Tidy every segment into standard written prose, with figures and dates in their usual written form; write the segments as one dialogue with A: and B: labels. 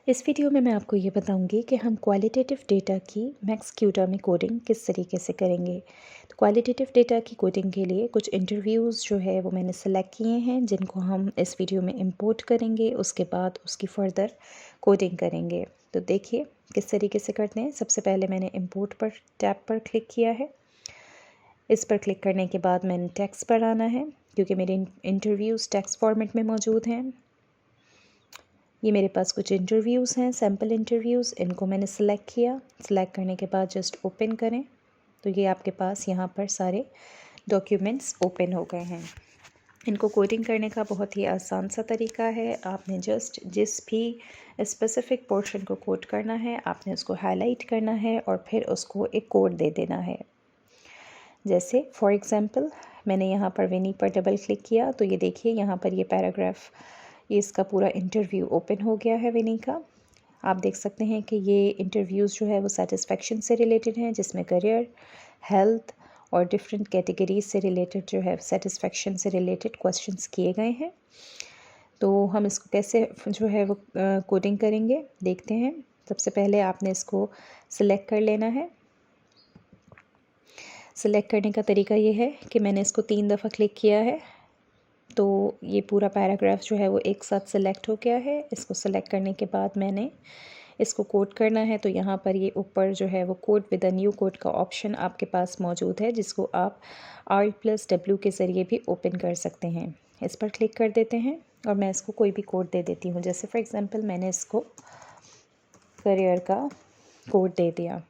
A: इस वीडियो में मैं आपको ये बताऊंगी कि हम क्वालिटेटिव डेटा की मैक्सक्यूटा में कोडिंग किस तरीके से करेंगे। तो क्वालिटेटिव डेटा की कोडिंग के लिए कुछ इंटरव्यूज़ जो है वो मैंने सेलेक्ट किए हैं जिनको हम इस वीडियो में इंपोर्ट करेंगे, उसके बाद उसकी फ़र्दर कोडिंग करेंगे। तो देखिए किस तरीके से करते हैं। सबसे पहले मैंने इंपोर्ट पर टैब पर क्लिक किया है। इस पर क्लिक करने के बाद मैंने टेक्स्ट पर आना है क्योंकि मेरे इंटरव्यूज़ टेक्स्ट फॉर्मेट में मौजूद हैं। ये मेरे पास कुछ इंटरव्यूज़ हैं, सैम्पल इंटरव्यूज़, इनको मैंने सेलेक्ट किया। सेलेक्ट करने के बाद जस्ट ओपन करें तो ये आपके पास यहाँ पर सारे डॉक्यूमेंट्स ओपन हो गए हैं। इनको कोडिंग करने का बहुत ही आसान सा तरीका है। आपने जस्ट जिस भी स्पेसिफ़िक पोर्शन को कोड करना है आपने उसको हाईलाइट करना है और फिर उसको एक कोड दे देना है। जैसे फॉर एग्ज़ाम्पल मैंने यहाँ पर विनी पर डबल क्लिक किया तो ये देखिए यहाँ पर ये पैराग्राफ, ये इसका पूरा इंटरव्यू ओपन हो गया है विनी का। आप देख सकते हैं कि ये इंटरव्यूज़ जो है वो सेटिस्फेक्शन से रिलेटेड हैं, जिसमें करियर, हेल्थ और डिफरेंट कैटेगरीज से रिलेटेड जो है सेटिस्फेक्शन से रिलेटेड क्वेश्चंस किए गए हैं। तो हम इसको कैसे जो है वो कोडिंग करेंगे देखते हैं। सबसे पहले आपने इसको सिलेक्ट कर लेना है। सिलेक्ट करने का तरीका ये है कि मैंने इसको 3 दफ़ा क्लिक किया है तो ये पूरा पैराग्राफ जो है वो एक साथ सेलेक्ट हो गया है। इसको सेलेक्ट करने के बाद मैंने इसको कोड करना है तो यहाँ पर ये ऊपर जो है वो code with a new code का ऑप्शन आपके पास मौजूद है, जिसको आप Alt+W के ज़रिए भी ओपन कर सकते हैं। इस पर क्लिक कर देते हैं और मैं इसको कोई भी कोड दे देती हूँ। जैसे फॉर एग्ज़ाम्पल मैंने इसको करियर का कोड दे दिया।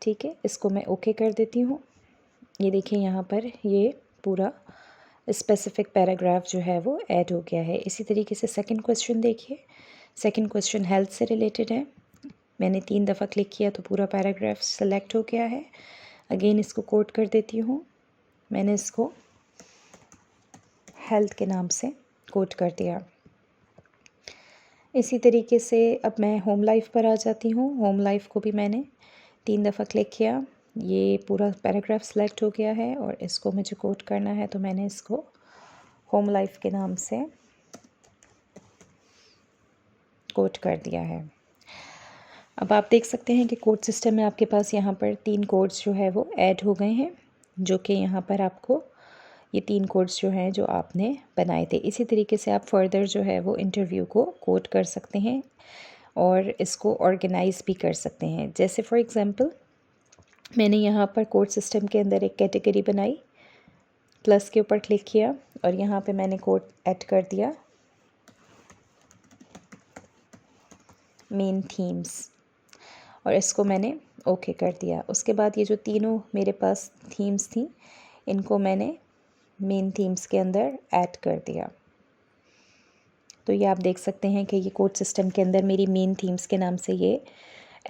A: ठीक है, इसको मैं ओके कर देती हूँ। ये देखिए यहाँ पर ये पूरा स्पेसिफिक पैराग्राफ जो है वो ऐड हो गया है। इसी तरीके से सेकंड क्वेश्चन देखिए। सेकंड क्वेश्चन हेल्थ से रिलेटेड है। मैंने 3 दफ़ा क्लिक किया तो पूरा पैराग्राफ सेलेक्ट हो गया है। अगेन इसको कोड कर देती हूँ। मैंने इसको हेल्थ के नाम से कोड कर दिया। इसी तरीके से अब मैं होम लाइफ पर आ जाती हूँ। होम लाइफ को भी मैंने 3 दफ़ा क्लिक किया। ये पूरा पैराग्राफ सेलेक्ट हो गया है और इसको मुझे कोड करना है तो मैंने इसको होम लाइफ के नाम से कोड कर दिया है। अब आप देख सकते हैं कि कोड सिस्टम में आपके पास यहाँ पर 3 कोड्स जो है वो ऐड हो गए हैं, जो कि यहाँ पर आपको ये 3 कोड्स जो हैं जो आपने बनाए थे। इसी तरीके से आप फर्दर जो है वो इंटरव्यू को कोड कर सकते हैं और इसको ऑर्गेनाइज़ भी कर सकते हैं। जैसे फॉर एग्ज़ाम्पल मैंने यहाँ पर कोड सिस्टम के अंदर एक कैटेगरी बनाई, प्लस के ऊपर क्लिक किया और यहाँ पे मैंने कोड ऐड कर दिया मेन थीम्स और इसको मैंने ओके कर दिया। उसके बाद ये जो तीनों मेरे पास थीम्स थी इनको मैंने मेन थीम्स के अंदर ऐड कर दिया। तो ये आप देख सकते हैं कि ये कोड सिस्टम के अंदर मेरी मेन थीम्स के नाम से ये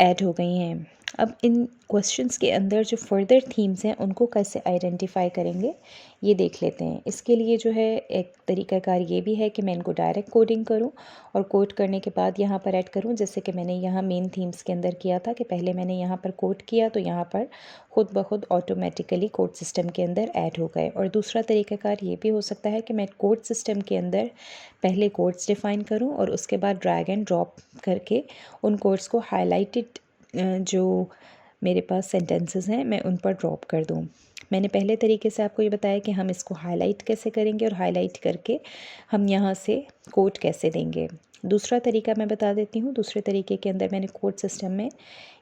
A: ऐड हो गई हैं। अब इन क्वेश्चंस के अंदर जो फर्दर थीम्स हैं उनको कैसे आइडेंटिफाई करेंगे ये देख लेते हैं। इसके लिए जो है एक तरीकाकार ये भी है कि मैं इनको डायरेक्ट कोडिंग करूं और कोड करने के बाद यहाँ पर ऐड करूं, जैसे कि मैंने यहाँ मेन थीम्स के अंदर किया था कि पहले मैंने यहाँ पर कोड किया तो यहाँ पर खुद ब खुद ऑटोमेटिकली कोड सिस्टम के अंदर ऐड हो गए। और दूसरा तरीकाकार ये भी हो सकता है कि मैं कोड सिस्टम के अंदर पहले कोड्स डिफ़ाइन करूँ और उसके बाद ड्रैग एंड ड्रॉप करके उन कोड्स को हाईलाइटेड जो मेरे पास सेंटेंसेस हैं मैं उन पर ड्रॉप कर दूं। मैंने पहले तरीके से आपको ये बताया कि हम इसको हाईलाइट कैसे करेंगे और हाईलाइट करके हम यहाँ से कोड कैसे देंगे। दूसरा तरीका मैं बता देती हूँ। दूसरे तरीके के अंदर मैंने कोड सिस्टम में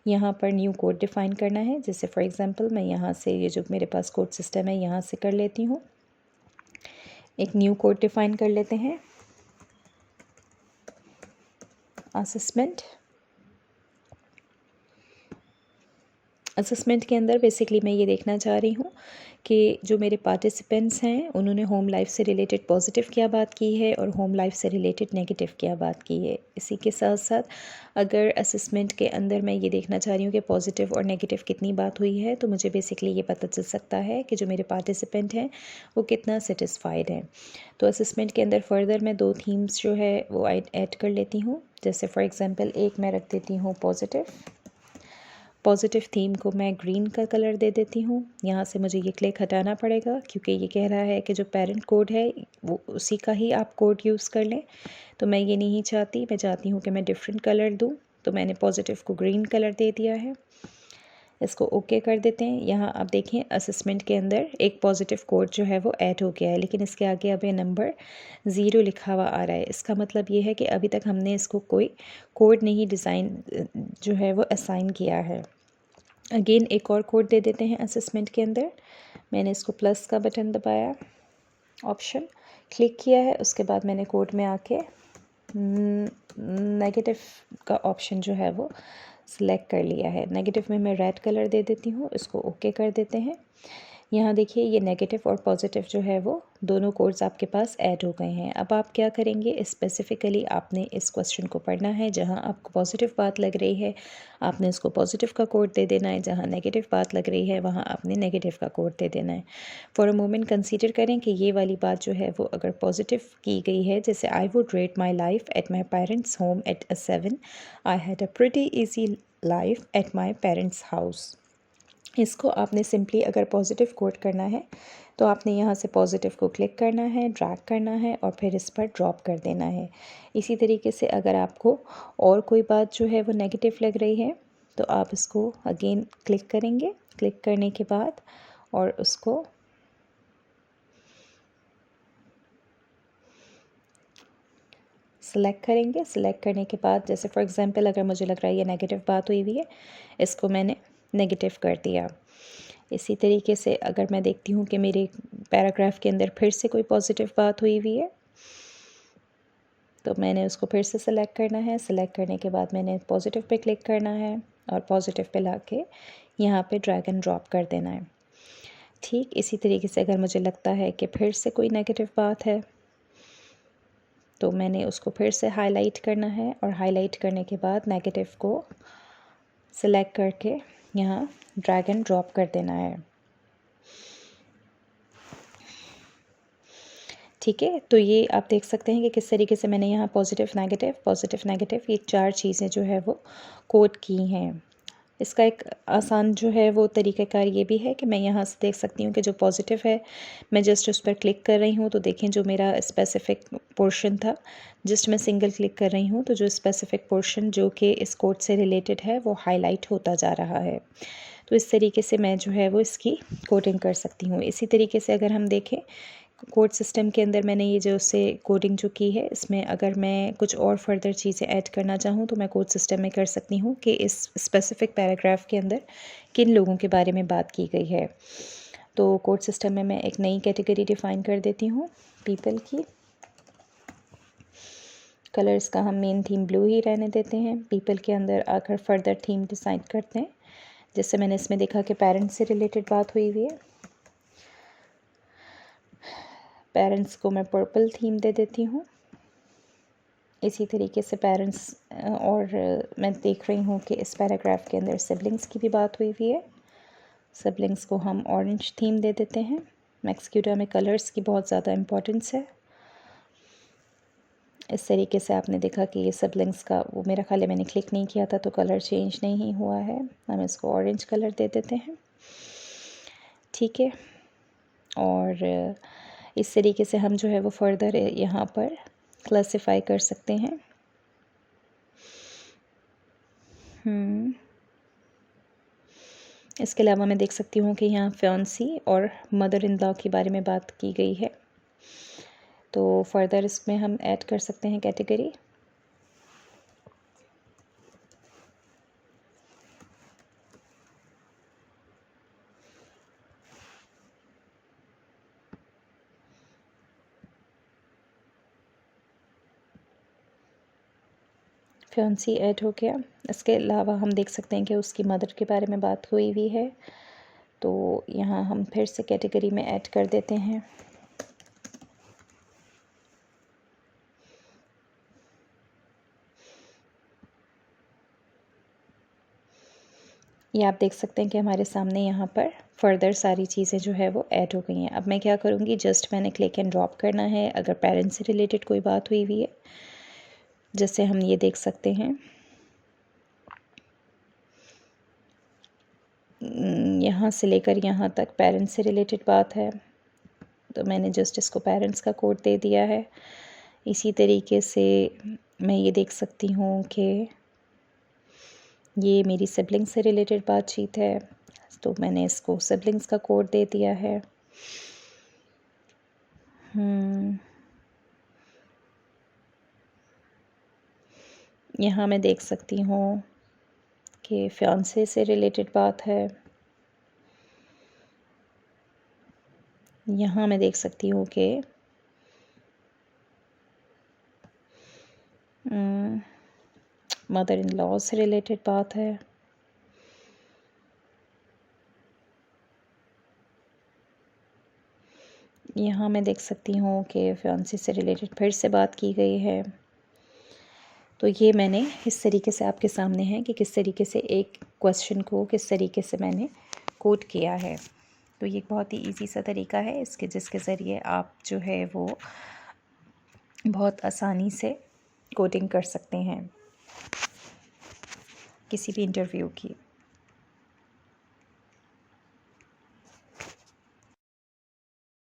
A: यहाँ पर न्यू कोड डिफ़ाइन करना है। जैसे फॉर एग्ज़ाम्पल मैं यहाँ से ये जो मेरे पास कोड सिस्टम है यहाँ से कर लेती हूँ। एक न्यू कोड डिफ़ाइन कर लेते हैं, असेसमेंट के अंदर बेसिकली मैं ये देखना चाह रही हूँ कि जो मेरे पार्टिसिपेंट्स हैं उन्होंने होम लाइफ से रिलेटेड पॉजिटिव क्या बात की है और होम लाइफ से रिलेटेड नेगेटिव क्या बात की है। इसी के साथ साथ अगर असेसमेंट के अंदर मैं ये देखना चाह रही हूँ कि पॉजिटिव और नेगेटिव कितनी बात हुई है तो मुझे बेसिकली ये पता चल सकता है कि जो मेरे पार्टिसिपेंट हैं वो कितना सेटिस्फाइड हैं। तो असेसमेंट के अंदर फर्दर मैं 2 थीम्स जो है वो ऐड कर लेती हूँ। जैसे फॉर एग्ज़ाम्पल एक मैं रख देती हूँ पॉजिटिव थीम को मैं ग्रीन का कलर दे देती हूँ। यहाँ से मुझे ये क्लिक हटाना पड़ेगा क्योंकि ये कह रहा है कि जो पेरेंट कोड है वो उसी का ही आप कोड यूज़ कर लें। तो मैं ये नहीं चाहती, मैं चाहती हूँ कि मैं डिफरेंट कलर दूँ। तो मैंने पॉजिटिव को ग्रीन कलर दे दिया है। इसको ओके कर देते हैं। यहाँ आप देखें असेसमेंट के अंदर एक पॉजिटिव कोड जो है वो ऐड हो गया है, लेकिन इसके आगे अब ये नंबर 0 लिखा हुआ आ रहा है। इसका मतलब ये है कि अभी तक हमने इसको कोई कोड नहीं डिज़ाइन जो है वो असाइन किया है। अगेन एक और कोड दे देते हैं असेसमेंट के अंदर। मैंने इसको प्लस का बटन दबाया, ऑप्शन क्लिक किया है। उसके बाद मैंने कोड में आके नेगेटिव का ऑप्शन जो है वो सिलेक्ट कर लिया है। नेगेटिव में मैं रेड कलर दे देती हूँ। इसको ओके कर देते हैं। यहाँ देखिए ये नेगेटिव और पॉजिटिव जो है वो दोनों कोड्स आपके पास ऐड हो गए हैं। अब आप क्या करेंगे, स्पेसिफ़िकली आपने इस क्वेश्चन को पढ़ना है। जहाँ आपको पॉजिटिव बात लग रही है आपने उसको पॉजिटिव का कोड दे देना है, जहाँ नेगेटिव बात लग रही है वहाँ आपने नेगेटिव का कोड दे देना है। फॉर अ मोमेंट कंसीडर करें कि ये वाली बात जो है वो अगर पॉजिटिव की गई है, जैसे I would rate my life at my parents home at a 7, I had a pretty easy life at my parents house. इसको आपने सिंपली अगर पॉजिटिव कोड करना है तो आपने यहाँ से पॉजिटिव को क्लिक करना है, ड्रैग करना है और फिर इस पर ड्रॉप कर देना है। इसी तरीके से अगर आपको और कोई बात जो है वो नेगेटिव लग रही है तो आप इसको अगेन क्लिक करेंगे। क्लिक करने के बाद और उसको सिलेक्ट करेंगे। सिलेक्ट करने के बाद जैसे फॉर एग्जांपल अगर मुझे लग रहा है ये नेगेटिव बात हुई हुई है, इसको मैंने नेगेटिव कर दिया। इसी तरीके से अगर मैं देखती हूँ कि मेरे पैराग्राफ के अंदर फिर से कोई पॉजिटिव बात हुई हुई है तो मैंने उसको फिर से सिलेक्ट करना है। सिलेक्ट करने के बाद मैंने पॉजिटिव पे क्लिक करना है और पॉजिटिव पे लाके यहाँ पे ड्रैग एंड ड्रॉप कर देना है। ठीक इसी तरीके से अगर मुझे लगता है कि फिर से कोई नेगेटिव बात है तो मैंने उसको फिर से हाईलाइट करना है और हाईलाइट करने के बाद नेगेटिव को सिलेक्ट करके यहाँ ड्रैग एंड ड्रॉप कर देना है। ठीक है, तो ये आप देख सकते हैं कि किस तरीके से मैंने यहाँ पॉजिटिव नेगेटिव ये 4 चीज़ें जो है वो कोड की हैं। इसका एक आसान जो है वो तरीक़ाकार ये भी है कि मैं यहाँ से देख सकती हूँ कि जो पॉजिटिव है मैं जस्ट उस पर क्लिक कर रही हूँ तो देखें जो मेरा स्पेसिफ़िक पोर्शन था, जस्ट मैं सिंगल क्लिक कर रही हूँ तो जो स्पेसिफ़िक पोर्शन जो कि इस कोड से रिलेटेड है वो हाईलाइट होता जा रहा है। तो इस तरीके से मैं जो है वो इसकी कोडिंग कर सकती हूँ। इसी तरीके से अगर हम देखें कोड सिस्टम के अंदर मैंने ये जो से कोडिंग जो की है इसमें अगर मैं कुछ और फर्दर चीज़ें ऐड करना चाहूँ तो मैं कोड सिस्टम में कर सकती हूँ कि इस स्पेसिफ़िक पैराग्राफ के अंदर किन लोगों के बारे में बात की गई है। तो कोड सिस्टम में मैं एक नई कैटेगरी डिफ़ाइन कर देती हूँ पीपल की। कलर्स का हम मेन थीम ब्लू ही रहने देते हैं। पीपल के अंदर आकर फर्दर थीम डिसाइड करते हैं। जैसे मैंने इसमें देखा कि पेरेंट्स से रिलेटेड बात हुई हुई है, पेरेंट्स को मैं पर्पल थीम दे देती हूँ। इसी तरीके से पेरेंट्स और मैं देख रही हूँ कि इस पैराग्राफ के अंदर सिबलिंग्स की भी बात हुई हुई है। सिबलिंग्स को हम ऑरेंज थीम दे देते हैं। मैक्सक्यूटा में कलर्स की बहुत ज़्यादा इम्पोर्टेंस है। इस तरीके से आपने देखा कि ये सिबलिंग्स का वो मेरा ख्याल है मैंने क्लिक नहीं किया था तो कलर चेंज नहीं हुआ है। हम इसको ऑरेंज कलर दे देते हैं। ठीक है, और इस तरीके से हम जो है वो फर्दर यहाँ पर क्लासिफाई कर सकते हैं। इसके अलावा मैं देख सकती हूँ कि यहाँ फियांसी और मदर इन लॉ के बारे में बात की गई है, तो फर्दर इसमें हम ऐड कर सकते हैं कैटेगरी। फियांसी ऐड हो गया। इसके अलावा हम देख सकते हैं कि उसकी मदर के बारे में बात हुई हुई है, तो यहाँ हम फिर से कैटेगरी में ऐड कर देते हैं। ये आप देख सकते हैं कि हमारे सामने यहाँ पर फर्दर सारी चीज़ें जो है वो ऐड हो गई हैं। अब मैं क्या करूँगी, जस्ट मैंने क्लिक एंड ड्रॉप करना है। अगर पेरेंट्स से रिलेटेड कोई बात हुई हुई है, जैसे हम ये देख सकते हैं यहाँ से लेकर यहाँ तक पेरेंट्स से रिलेटेड बात है, तो मैंने जस्ट इसको पेरेंट्स का कोड दे दिया है। इसी तरीके से मैं ये देख सकती हूँ कि ये मेरी सिबलिंग्स से रिलेटेड बातचीत है, तो मैंने इसको सिबलिंग्स का कोड दे दिया है। यहाँ मैं देख सकती हूँ कि फियांसे से रिलेटेड बात है। यहाँ मैं देख सकती हूँ कि मदर इन लॉ से रिलेटेड बात है। यहाँ मैं देख सकती हूँ कि फियांसे से रिलेटेड फिर से बात की गई है। तो ये मैंने इस तरीके से आपके सामने है कि किस तरीके से एक क्वेश्चन को किस तरीके से मैंने कोड किया है। तो ये बहुत ही इजी सा तरीका है जिसके ज़रिए आप जो है वो बहुत आसानी से कोडिंग कर सकते हैं किसी भी इंटरव्यू की।